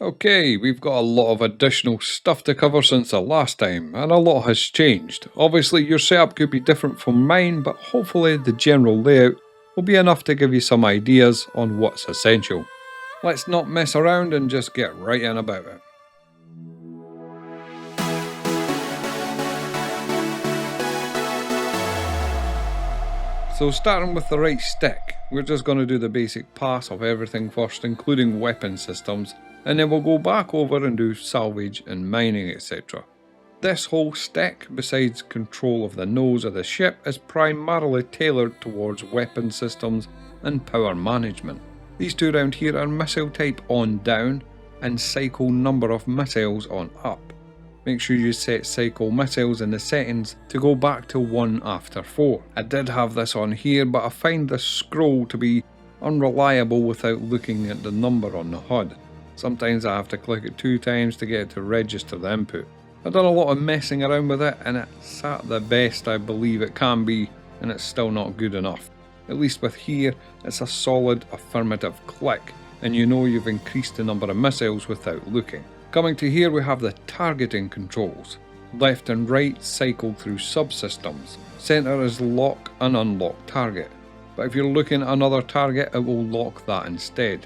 Okay, we've got a lot of additional stuff to cover since the last time, and a lot has changed. Obviously your setup could be different from mine, but hopefully the general layout will be enough to give you some ideas on what's essential. Let's not mess around and just get right in about it. So starting with the right stick, we're just going to do the basic pass of everything first, including weapon systems, and then we'll go back over and do salvage and mining, etc. This whole stick, besides control of the nose of the ship, is primarily tailored towards weapon systems and power management. These two around here are missile type on down and cycle number of missiles on up. Make sure you set cycle missiles in the settings to go back to 1 after 4. I did have this on here, but I find this scroll to be unreliable without looking at the number on the HUD. Sometimes I have to click it 2 times to get it to register the input. I've done a lot of messing around with it and it's at the best I believe it can be, and it's still not good enough. At least with here, it's a solid affirmative click and you know you've increased the number of missiles without looking. Coming to here, we have the targeting controls. Left and right cycle through subsystems. Center is lock and unlock target. But if you're looking at another target, it will lock that instead.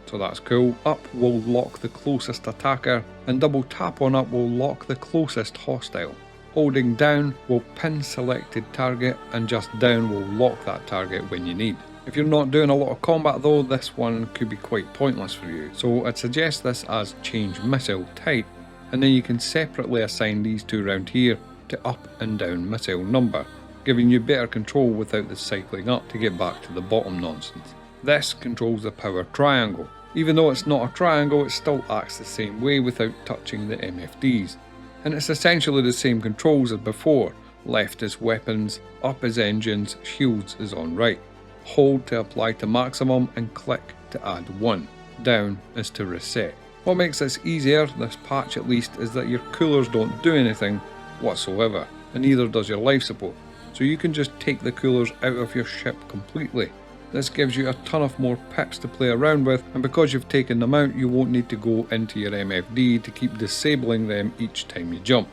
So that's cool. Up will lock the closest attacker, and double tap on up will lock the closest hostile. Holding down will pin selected target, and just down will lock that target when you need. If you're not doing a lot of combat though, this one could be quite pointless for you, so I'd suggest this as change missile type, and then you can separately assign these two around here to up and down missile number, giving you better control without the cycling up to get back to the bottom nonsense. This controls the power triangle. Even though it's not a triangle, it still acts the same way without touching the MFDs, and it's essentially the same controls as before. Left is weapons, up is engines, shields is on right. Hold to apply to maximum and click to add 1. Down is to reset. What makes this easier, this patch at least, is that your coolers don't do anything whatsoever, and neither does your life support. So you can just take the coolers out of your ship completely. This gives you a ton of more pips to play around with, and because you've taken them out, you won't need to go into your MFD to keep disabling them each time you jump.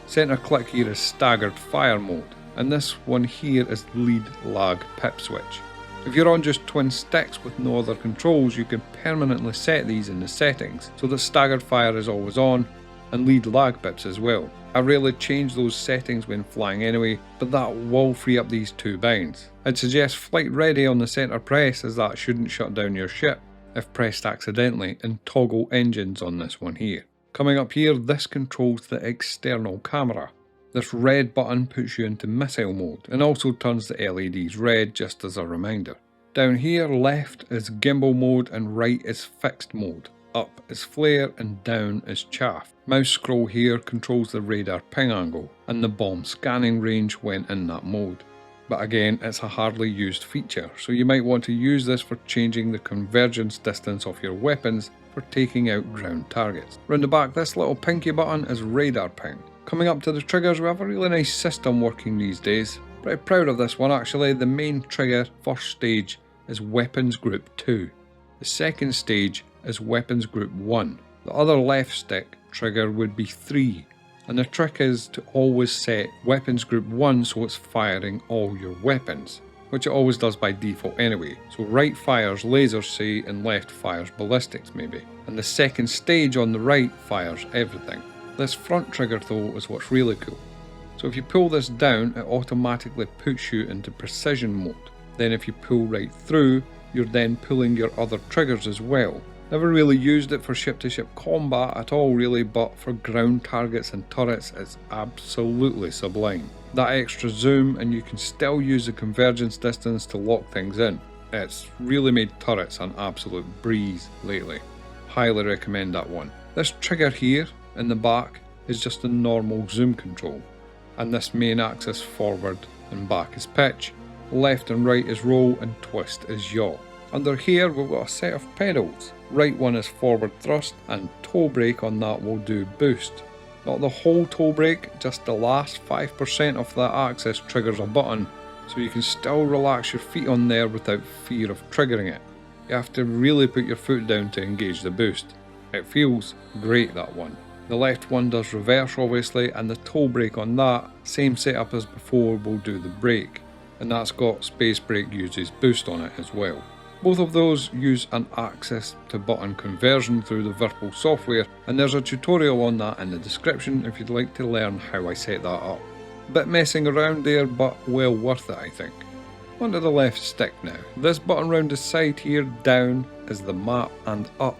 Center click here is staggered fire mode, and this one here is lead lag pip switch. If you're on just twin sticks with no other controls, you can permanently set these in the settings so that staggered fire is always on, and lead lag pips as well. I rarely change those settings when flying anyway, but that will free up these two binds. I'd suggest flight ready on the center press, as that shouldn't shut down your ship if pressed accidentally, and toggle engines on this one here. Coming up here, this controls the external camera. This red button puts you into missile mode and also turns the LEDs red, just as a reminder. Down here, left is gimbal mode and right is fixed mode. Up is flare and down is chaff. Mouse scroll here controls the radar ping angle and the bomb scanning range when in that mode. But again, it's a hardly used feature, so you might want to use this for changing the convergence distance of your weapons for taking out ground targets. Round the back, this little pinky button is radar ping. Coming up to the triggers, we have a really nice system working these days. Pretty proud of this one actually. The main trigger, first stage, is Weapons Group 2. The second stage is Weapons Group 1. The other left stick trigger would be 3. And the trick is to always set Weapons Group 1 so it's firing all your weapons, which it always does by default anyway. So right fires lasers say, and left fires ballistics maybe. And the second stage on the right fires everything. This front trigger though is what's really cool. So if you pull this down, it automatically puts you into precision mode. Then if you pull right through, you're then pulling your other triggers as well. Never really used it for ship-to-ship combat at all really, but for ground targets and turrets it's absolutely sublime. That extra zoom, and you can still use the convergence distance to lock things in. It's really made turrets an absolute breeze lately. Highly recommend that one. This trigger here in the back is just a normal zoom control, and this main axis forward and back is pitch, left and right is roll, and twist is yaw. Under here we've got a set of pedals. Right one is forward thrust, and toe brake on that will do boost. Not the whole toe brake, just the last 5% of that axis triggers a button, so you can still relax your feet on there without fear of triggering it. You have to really put your foot down to engage the boost. It feels great, that one. The left one does reverse obviously, and the toe brake on that, same setup as before, will do the brake. And that's got space brake uses boost on it as well. Both of those use an access to button conversion through the Virtual software, and there's a tutorial on that in the description if you'd like to learn how I set that up. Bit messing around there, but well worth it I think. Onto the left stick now. This button round the side here, down is the map and up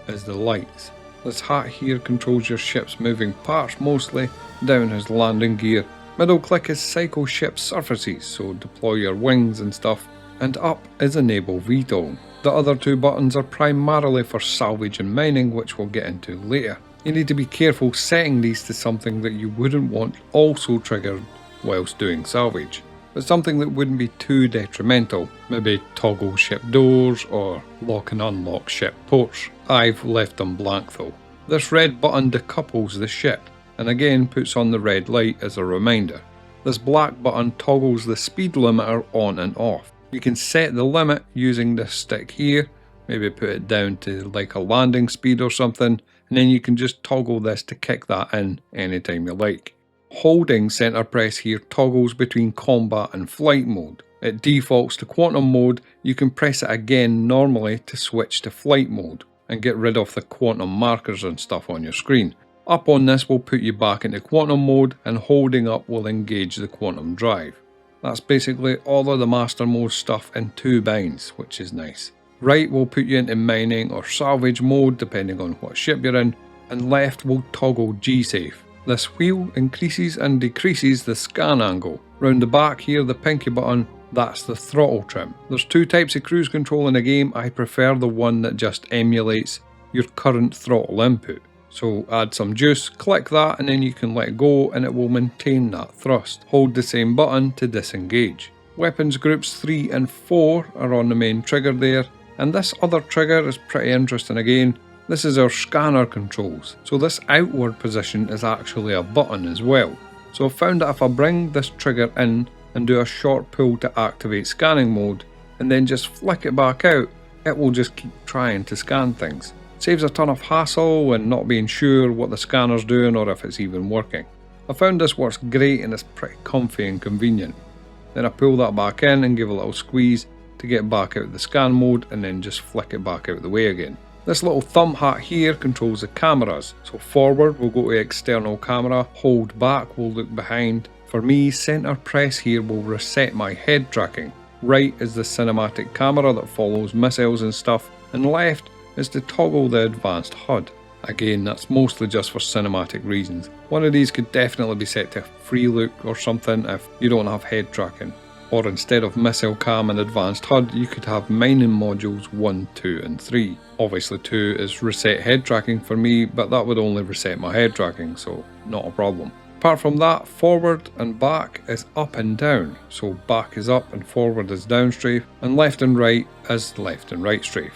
is the lights. This hat here controls your ship's moving parts mostly, down is landing gear. Middle click is cycle ship surfaces, so deploy your wings and stuff, and up is enable VTOL. The other two buttons are primarily for salvage and mining, which we'll get into later. You need to be careful setting these to something that you wouldn't want also triggered whilst doing salvage, but something that wouldn't be too detrimental, maybe toggle ship doors or lock and unlock ship ports. I've left them blank though. This red button decouples the ship, and again puts on the red light as a reminder. This black button toggles the speed limiter on and off. You can set the limit using this stick here, maybe put it down to like a landing speed or something, and then you can just toggle this to kick that in anytime you like. Holding center press here toggles between combat and flight mode. It defaults to quantum mode. You can press it again normally to switch to flight mode and get rid of the quantum markers and stuff on your screen. Up on this will put you back into quantum mode, and holding up will engage the quantum drive. That's basically all of the master mode stuff in 2 binds, which is nice. Right will put you into mining or salvage mode depending on what ship you're in, and left will toggle G-Safe. This wheel increases and decreases the scan angle. Round the back here, the pinky button, that's the throttle trim. There's 2 types of cruise control in the game. I prefer the one that just emulates your current throttle input. So add some juice, click that, and then you can let go and it will maintain that thrust. Hold the same button to disengage. Weapons groups 3 and 4 are on the main trigger there, and this other trigger is pretty interesting again. This is our scanner controls, so this outward position is actually a button as well. So I've found that if I bring this trigger in and do a short pull to activate scanning mode, and then just flick it back out, it will just keep trying to scan things. Saves a ton of hassle and not being sure what the scanner's doing or if it's even working. I found this works great and it's pretty comfy and convenient. Then I pull that back in and give a little squeeze to get back out of the scan mode, and then just flick it back out of the way again. This little thumb hat here controls the cameras. So forward will go to external camera, hold back will look behind. For me, center press here will reset my head tracking. Right is the cinematic camera that follows missiles and stuff, and left is to toggle the advanced HUD. Again, that's mostly just for cinematic reasons. One of these could definitely be set to free look or something if you don't have head tracking. Or instead of missile cam and advanced HUD, you could have mining modules 1, 2 and 3. Obviously 2 is reset head tracking for me, but that would only reset my head tracking, so not a problem. Apart from that, forward and back is up and down. So back is up and forward is down strafe, and left and right is left and right strafe.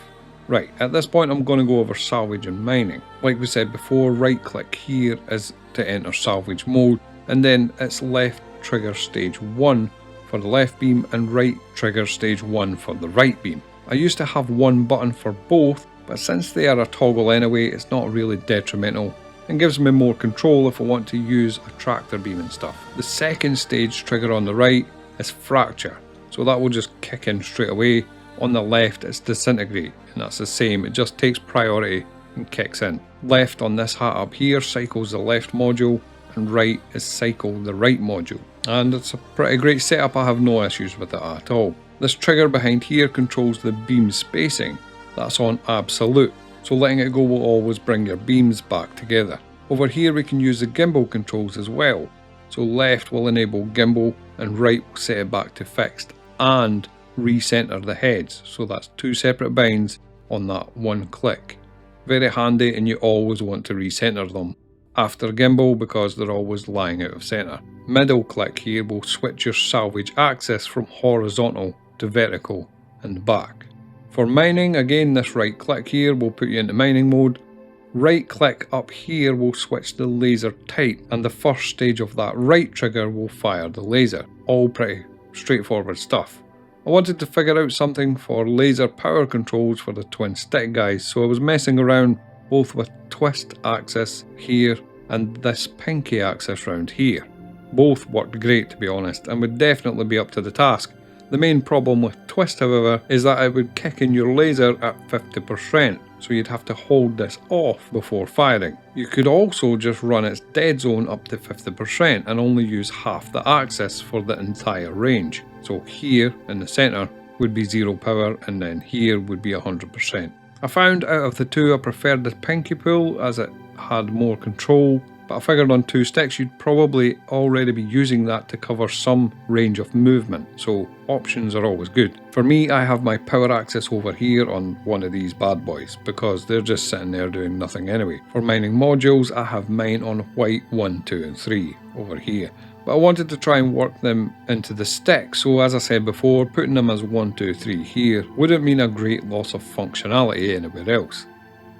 Right, at this point I'm going to go over salvage and mining. Like we said before, right click here is to enter salvage mode, and then it's left trigger stage 1 for the left beam and right trigger stage 1 for the right beam. I used to have one button for both, but since they are a toggle anyway, it's not really detrimental and gives me more control if I want to use a tractor beam and stuff. The second stage trigger on the right is fracture, so that will just kick in straight away. On the left it's disintegrate, and that's the same, it just takes priority and kicks in. Left on this hat up here cycles the left module, and right is cycle the right module. And it's a pretty great setup, I have no issues with it at all. This trigger behind here controls the beam spacing, that's on absolute, so letting it go will always bring your beams back together. Over here we can use the gimbal controls as well, so left will enable gimbal and right will set it back to fixed and recenter the heads, so that's 2 separate binds on that one click. Very handy, and you always want to recenter them after gimbal because they're always lying out of center. Middle click here will switch your salvage axis from horizontal to vertical and back. For mining, again this right click here will put you into mining mode. Right click up here will switch the laser type, and the first stage of that right trigger will fire the laser. All pretty straightforward stuff. I wanted to figure out something for laser power controls for the twin stick guys, so I was messing around both with twist axis here and this pinky axis round here. Both worked great, to be honest, and would definitely be up to the task. The main problem with twist, however, is that it would kick in your laser at 50%, so you'd have to hold this off before firing. You could also just run its dead zone up to 50% and only use half the axis for the entire range. So here in the centre would be 0 power, and then here would be 100%. I found out of the two I preferred the pinky pull as it had more control, but I figured on 2 sticks you'd probably already be using that to cover some range of movement, so options are always good. For me, I have my power axis over here on one of these bad boys, because they're just sitting there doing nothing anyway. For mining modules, I have mine on white 1, 2 and 3 over here, but I wanted to try and work them into the stick, so as I said before, putting them as 1, 2, 3 here wouldn't mean a great loss of functionality anywhere else.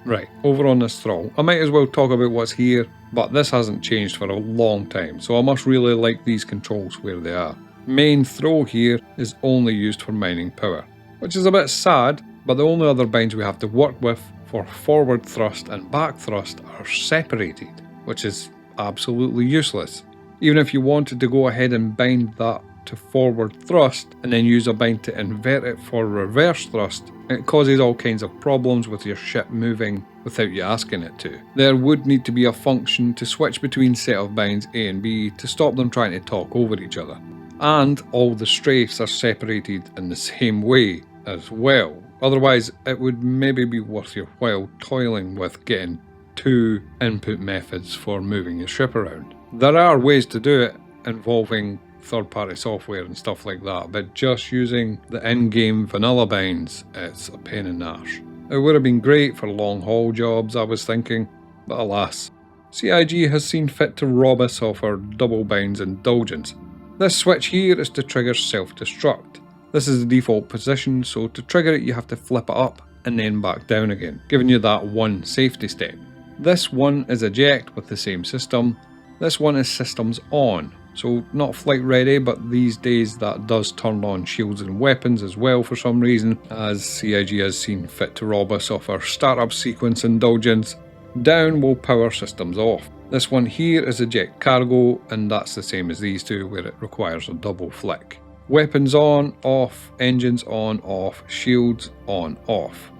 Right, over on this throttle, I might as well talk about what's here, but this hasn't changed for a long time, so I must really like these controls where they are. Main throw here is only used for mining power, which is a bit sad, but the only other binds we have to work with for forward thrust and back thrust are separated, which is absolutely useless. Even if you wanted to go ahead and bind that to forward thrust and then use a bind to invert it for reverse thrust, it causes all kinds of problems with your ship moving without you asking it to. There would need to be a function to switch between set of binds A and B to stop them trying to talk over each other. And all the strafes are separated in the same way as well. Otherwise, it would maybe be worth your while toiling with getting 2 input methods for moving your ship around. There are ways to do it involving third-party software and stuff like that, but just using the in-game vanilla binds, it's a pain in the arse. It would have been great for long-haul jobs, I was thinking, but alas. CIG has seen fit to rob us of our double binds indulgence. This switch here is to trigger self-destruct. This is the default position, so to trigger it you have to flip it up and then back down again, giving you that one safety step. This one is eject with the same system. This one is systems on. So not flight ready, but these days that does turn on shields and weapons as well for some reason, as CIG has seen fit to rob us of our startup sequence indulgence. Down will power systems off. This one here is eject cargo, and that's the same as these two where it requires a double flick. Weapons on, off, engines on, off, shields on, off.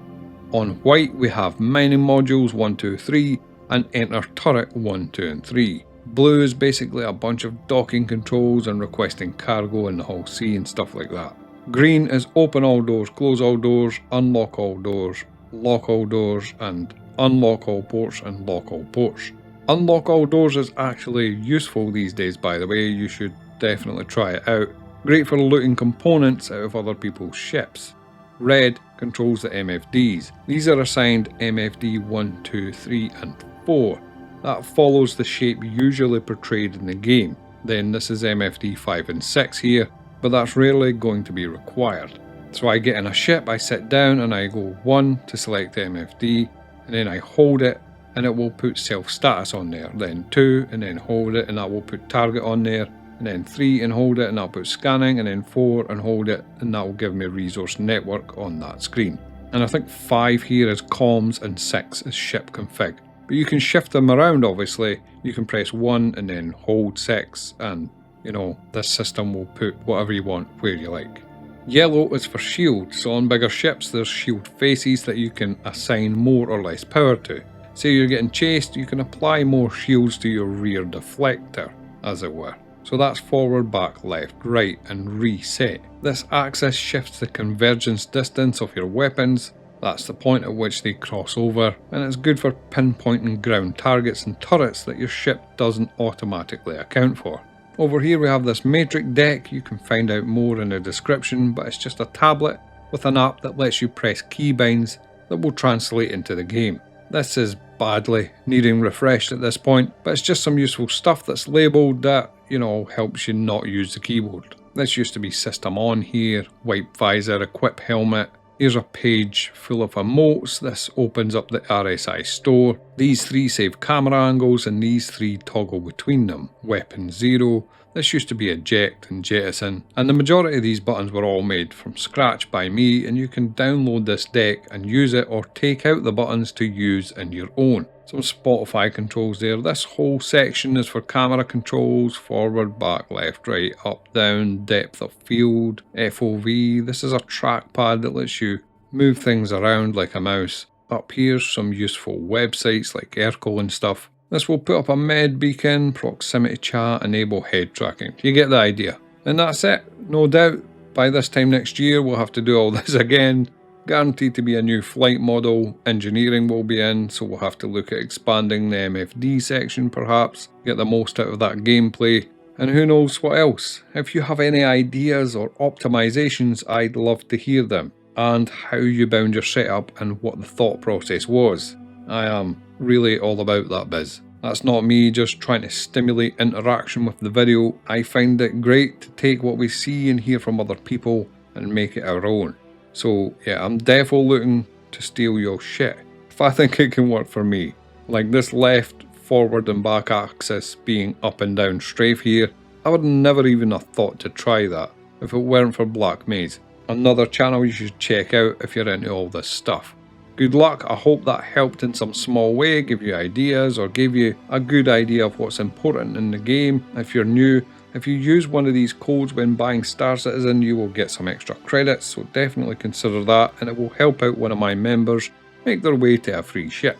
On white we have mining modules 1, 2, 3 and enter turret 1, 2 and 3. Blue is basically a bunch of docking controls and requesting cargo in the Hull C and stuff like that. Green is open all doors, close all doors, unlock all doors, lock all doors, and unlock all ports and lock all ports. Unlock all doors is actually useful these days, by the way. You should definitely try it out. Great for looting components out of other people's ships. Red controls the MFDs. These are assigned MFD 1, 2, 3 and 4. That follows the shape usually portrayed in the game. Then this is MFD 5 and 6 here, but that's rarely going to be required. So I get in a ship, I sit down and I go 1 to select the MFD, and then I hold it and it will put self status on there. Then 2 and then hold it and that will put target on there, and then 3 and hold it and that'll put scanning, and then 4 and hold it and that will give me resource network on that screen. And I think 5 here is comms and 6 is ship config. But you can shift them around obviously. You can press 1 and then hold 6 and, you know, this system will put whatever you want where you like. Yellow is for shield, so on bigger ships there's shield faces that you can assign more or less power to. Say you're getting chased, you can apply more shields to your rear deflector, as it were. So that's forward, back, left, right and reset. This axis shifts the convergence distance of your weapons. That's the point at which they cross over, and it's good for pinpointing ground targets and turrets that your ship doesn't automatically account for. Over here we have this Matric deck. You can find out more in the description, but it's just a tablet with an app that lets you press keybinds that will translate into the game. This is badly needing refreshed at this point, but it's just some useful stuff that's labelled that, you know, helps you not use the keyboard. This used to be system on here, wipe visor, equip helmet. Here's a page full of emotes. This opens up the RSI store. These 3 save camera angles and these 3 toggle between them. Weapon 0, This used to be eject and jettison, and the majority of these buttons were all made from scratch by me, and you can download this deck and use it or take out the buttons to use in your own. Some Spotify controls there. This whole section is for camera controls, forward, back, left, right, up, down, depth of field, FOV. This is a trackpad that lets you move things around like a mouse. Up here's some useful websites like Urkel and stuff. This will put up a med beacon, proximity chat, enable head tracking. You get the idea. And that's it. No doubt by this time next year we'll have to do all this again. Guaranteed to be a new flight model. Engineering will be in, so we'll have to look at expanding the MFD section perhaps, get the most out of that gameplay. And who knows what else. If you have any ideas or optimizations, I'd love to hear them. And how you bound your setup and what the thought process was. I am really all about that biz. That's not me just trying to stimulate interaction with the video. I find it great to take what we see and hear from other people and make it our own. So yeah, I'm definitely looking to steal your shit if I think it can work for me. Like this left, forward and back axis being up and down strafe here, I would never even have thought to try that if it weren't for Black Maze. Another channel you should check out if you're into all this stuff. Good luck. I hope that helped in some small way, give you ideas or gave you a good idea of what's important in the game. If you're new, if you use one of these codes when buying Star Citizen, you will get some extra credits, so definitely consider that, and it will help out one of my members make their way to a free ship.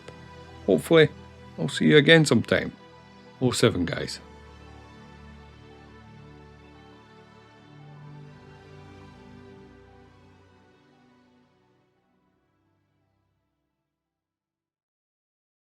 Hopefully, I'll see you again sometime. 07 guys.